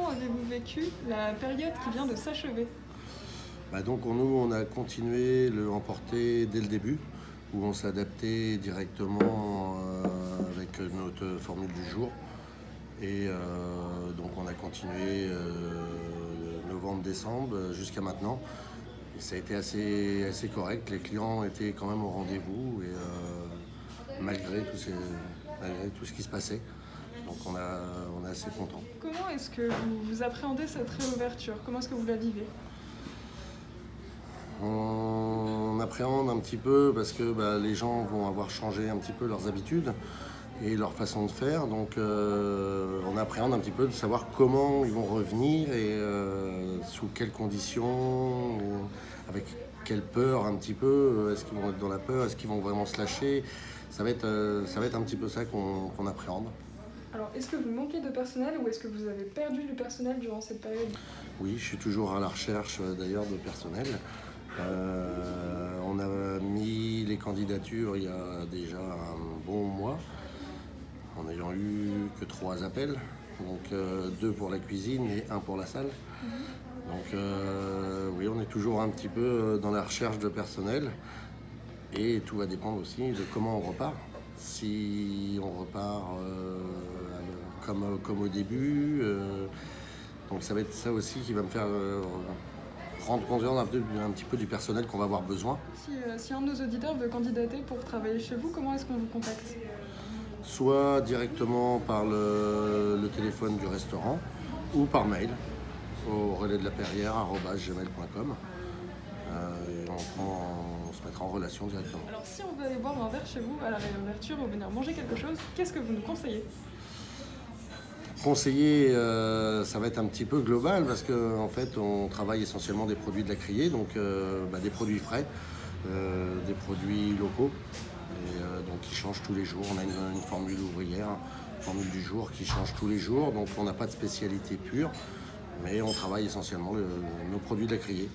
Comment avez-vous vécu la période qui vient de s'achever? Donc nous, on a continué le emporter dès le début, où on s'est adapté directement avec notre formule du jour. Et donc on a continué novembre-décembre jusqu'à maintenant. Et ça a été assez correct. Les clients étaient quand même au rendez-vous et malgré tout ce qui se passait. Donc on est assez content. Comment est-ce que vous appréhendez cette réouverture? Comment est-ce que vous la vivez? On appréhende un petit peu parce que les gens vont avoir changé un petit peu leurs habitudes et leur façon de faire. Donc on appréhende un petit peu de savoir comment ils vont revenir et sous quelles conditions, avec quelle peur un petit peu. Est-ce qu'ils vont être dans la peur? Est-ce qu'ils vont vraiment se lâcher? Ça va être un petit peu ça qu'on appréhende. Alors, est-ce que vous manquez de personnel ou est-ce que vous avez perdu du personnel durant cette période? Oui, je suis toujours à la recherche d'ailleurs de personnel. On a mis les candidatures il y a déjà un bon mois, en n'ayant eu que 3 appels, donc 2 pour la cuisine et 1 pour la salle. Donc oui, on est toujours un petit peu dans la recherche de personnel et tout va dépendre aussi de comment on repart. Si on repart comme au début, donc ça va être ça aussi qui va me faire rendre compte un petit peu du personnel qu'on va avoir besoin. Si un de nos auditeurs veut candidater pour travailler chez vous, comment est-ce qu'on vous contacte? Soit directement par le téléphone du restaurant ou par mail au relais de la perrière@gmail.com. Et on se mettra en relation directement. Alors, si on veut aller boire un verre chez vous à la réouverture ou venir manger quelque chose, qu'est-ce que vous nous conseillez? Conseiller, ça va être un petit peu global parce qu'en fait on travaille essentiellement des produits de la criée, donc des produits frais, des produits locaux, et donc qui changent tous les jours. On a une formule ouvrière, une formule du jour qui change tous les jours, donc on n'a pas de spécialité pure, mais on travaille essentiellement nos produits de la criée.